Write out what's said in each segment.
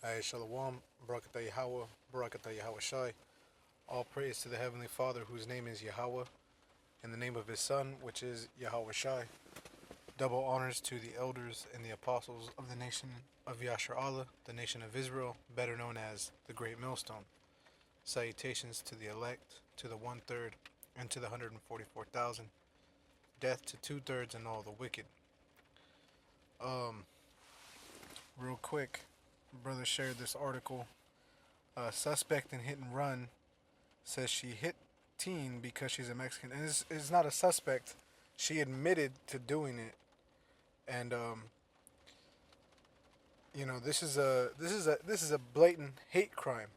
Ay Shalom, Barakatah Yahweh, Barakatah Yahweh Shai. All praise to the Heavenly Father, whose name is Yahweh, in the name of His Son, which is Yahweh Shai. Double honors to the elders and the apostles of the nation of Yashar Allah, the nation of Israel, better known as the Great Millstone. Salutations to the elect, to the one-third, and to the 144,000. Death to two-thirds and all the wicked. Um, Real quick, brother shared this article. Suspect in hit and run says she hit teen because she's a Mexican, and it's not a suspect. She admitted to doing it, and this is a blatant hate crime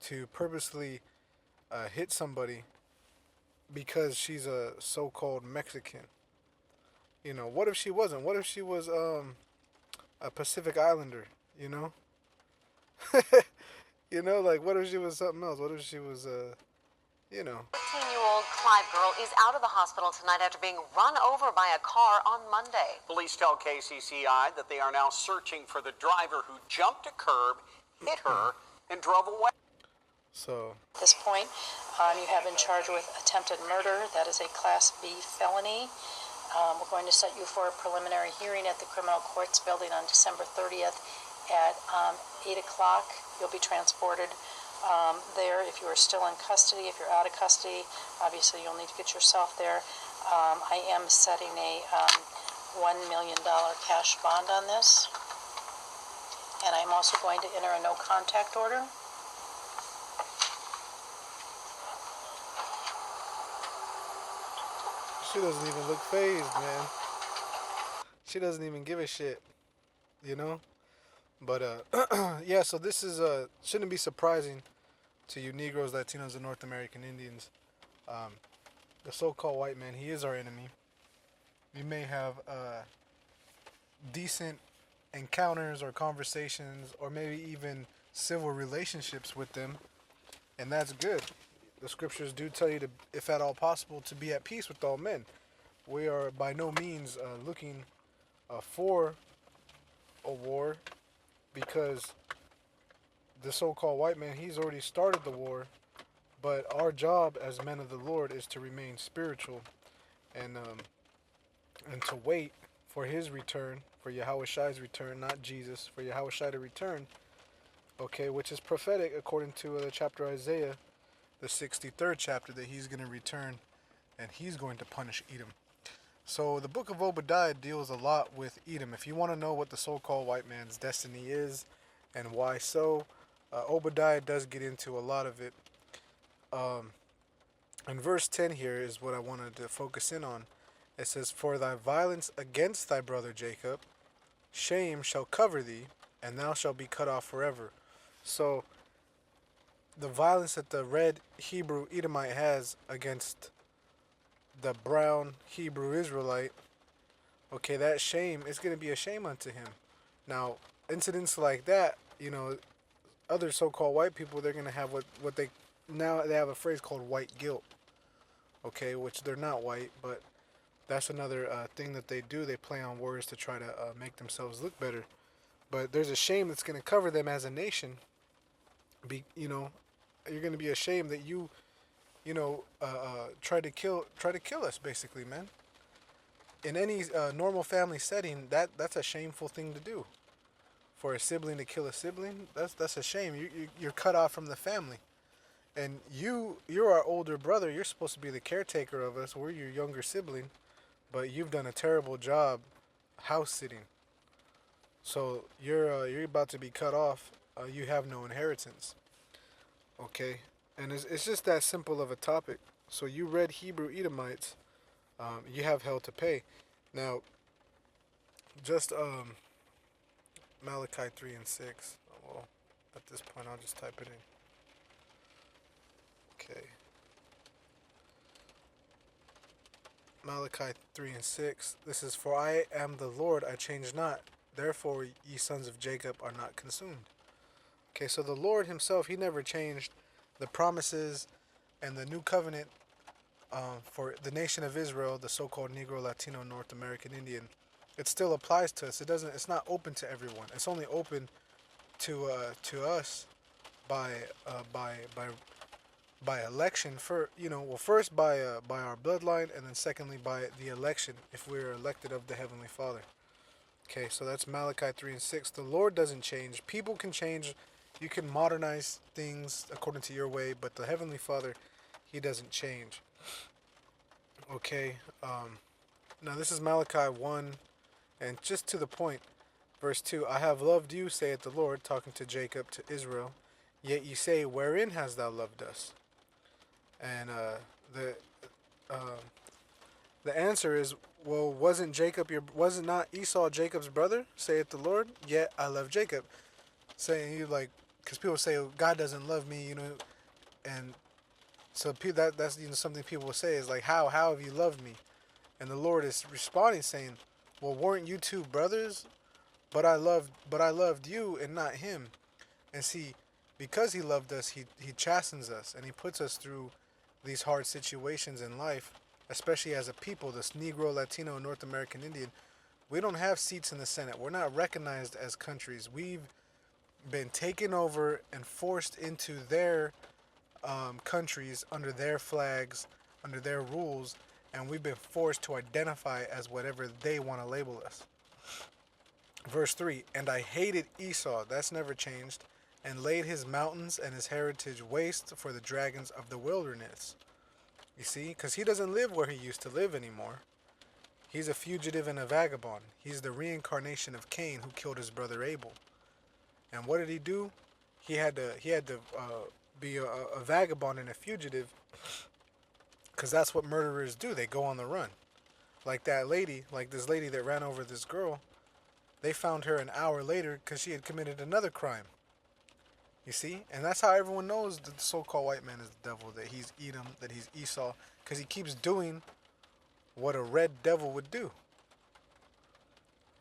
to purposely hit somebody because she's a so-called Mexican. What if she wasn't? What if she was a Pacific Islander? You know, like what if she was something else? What if she was 15-year-old Clive girl is out of the hospital tonight after being run over by a car on Monday. Police tell KCCI that they are now searching for the driver who jumped a curb, hit her, and drove away. So At this point, you have been charged with attempted murder. That is a Class B felony. We're going to set you for a preliminary hearing at the Criminal Courts Building on December 30th at 8 o'clock. You'll be transported there if you are still in custody. If you're out of custody, obviously you'll need to get yourself there. I am setting a $1 million cash bond on this. And I'm also going to enter a no contact order. she doesn't even look phased, man. She doesn't even give a shit, you know. But yeah. So this is shouldn't be surprising to you Negroes, Latinos, and North American Indians. The so-called white man, he is our enemy. We may have decent encounters or conversations, or maybe even civil relationships with them, and that's good. The scriptures do tell you to, if at all possible, to be at peace with all men. We are by no means looking for a war, because the so-called white man, he's already started the war. But our job as men of the Lord is to remain spiritual, and to wait for his return, for Yahweh Shai's return, not Jesus, for Yahweh Shai to return, okay, which is prophetic according to the chapter Isaiah, the 63rd chapter, that he's going to return and he's going to punish Edom. So the book of Obadiah deals a lot with Edom. If you want to know what the so-called white man's destiny is and why so, Obadiah does get into a lot of it. And verse 10 here is what I wanted to focus in on. It says, "For thy violence against thy brother Jacob, shame shall cover thee, and thou shalt be cut off forever." So the violence that the red Hebrew Edomite has against the brown Hebrew Israelite, okay, that shame is going to be a shame unto him. Now, incidents like that, other so-called white people, they're going to have what they have a phrase called white guilt, okay, which they're not white, but that's another thing that they do. They play on words to try to make themselves look better. But there's a shame that's going to cover them as a nation. You're going to be ashamed that you try to kill us, basically, man. In any normal family setting, that's a shameful thing to do. For a sibling to kill a sibling, that's a shame. You're cut off from the family. And you're our older brother. You're supposed to be the caretaker of us. We're your younger sibling, but you've done a terrible job house sitting. So you're about to be cut off. You have no inheritance. Okay, and it's just that simple of a topic. So you red Hebrew Edomites, you have hell to pay. Now, just Malachi 3 and 6. Well, at this point, I'll just type it in. Okay. Malachi 3 and 6. This is, "For I am the Lord, I change not. Therefore, ye sons of Jacob are not consumed." Okay, so the Lord himself, he never changed the promises and the new covenant for the nation of Israel, the so-called Negro, Latino, North American Indian. It still applies to us. It's not open to everyone. It's only open to us by by election, for well, first by our bloodline, and then secondly by the election, if we're elected of the Heavenly Father. Okay, so that's Malachi 3:6. The Lord doesn't change. People can change. You can modernize things according to your way, but the Heavenly Father, He doesn't change. Okay, now this is Malachi 1, and just to the point, verse 2. I have loved you, saith the Lord, talking to Jacob, to Israel. Yet ye say, wherein hast thou loved us? And the answer is, well, wasn't not Esau Jacob's brother, saith the Lord? Yet I love Jacob. Saying, you like, because people say, oh, God doesn't love me, and so that's something people will say is like, how have you loved me? And the Lord is responding saying, well, weren't you two brothers? But I loved you and not him. And see, because he loved us, he chastens us, and he puts us through these hard situations in life, especially as a people, this Negro, Latino, and North American Indian. We don't have seats in the Senate. We're not recognized as countries. We've been taken over and forced into their countries, under their flags, under their rules, and we've been forced to identify as whatever they want to label us. Verse 3, and I hated Esau, that's never changed, and laid his mountains and his heritage waste for the dragons of the wilderness. You see, because he doesn't live where he used to live anymore. He's a fugitive and a vagabond. He's the reincarnation of Cain, who killed his brother Abel. And what did he do? He had to be a vagabond and a fugitive, because that's what murderers do. They go on the run. Like this lady that ran over this girl. They found her an hour later because she had committed another crime. You see? And that's how everyone knows that the so-called white man is the devil, that he's Edom, that he's Esau, because he keeps doing what a red devil would do.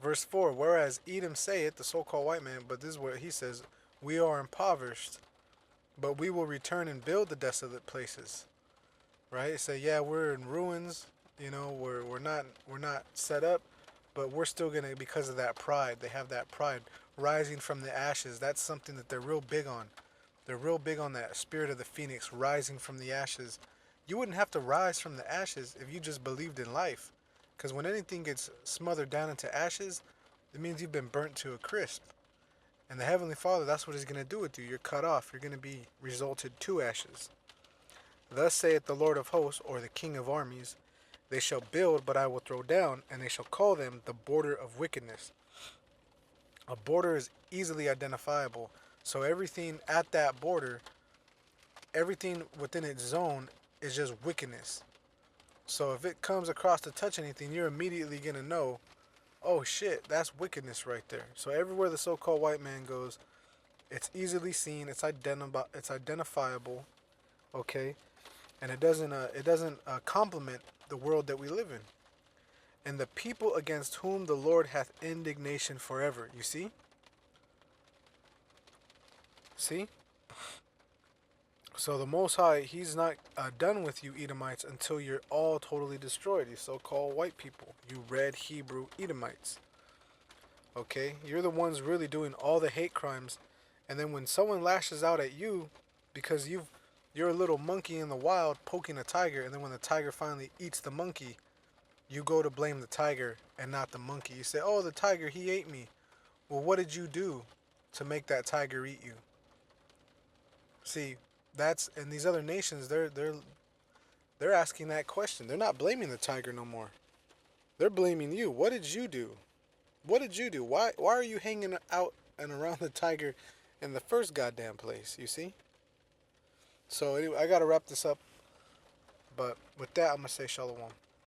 Verse 4, whereas Edom saith, the so-called white man, but this is what he says, we are impoverished, but we will return and build the desolate places. Right? It say, yeah, we're in ruins, we're not set up, but we're still gonna, because of that pride. They have that pride rising from the ashes. That's something that they're real big on. They're real big on that spirit of the phoenix rising from the ashes. You wouldn't have to rise from the ashes if you just believed in life. Because when anything gets smothered down into ashes, it means you've been burnt to a crisp. And the Heavenly Father, that's what He's going to do with you. You're cut off. You're going to be resulted to ashes. Thus saith the Lord of hosts, or the King of armies, they shall build, but I will throw down, and they shall call them the border of wickedness. A border is easily identifiable. So everything at that border, everything within its zone is just wickedness. So if it comes across to touch anything, you're immediately going to know, oh shit, that's wickedness right there. So everywhere the so-called white man goes, it's easily seen, it's identifiable, okay? And it doesn't complement the world that we live in. And the people against whom the Lord hath indignation forever. You see? See? So the Most High, He's not done with you Edomites until you're all totally destroyed. You so-called white people. You red Hebrew Edomites. Okay? You're the ones really doing all the hate crimes. And then when someone lashes out at you because you're a little monkey in the wild poking a tiger, and then when the tiger finally eats the monkey, you go to blame the tiger and not the monkey. You say, oh, the tiger, he ate me. Well, what did you do to make that tiger eat you? See, that's, and these other nations, they're asking that question. They're not blaming the tiger no more. They're blaming you. What did you do? What did you do? Why are you hanging out and around the tiger in the first goddamn place, you see? So anyway, I got to wrap this up. But with that, I'm going to say shalom.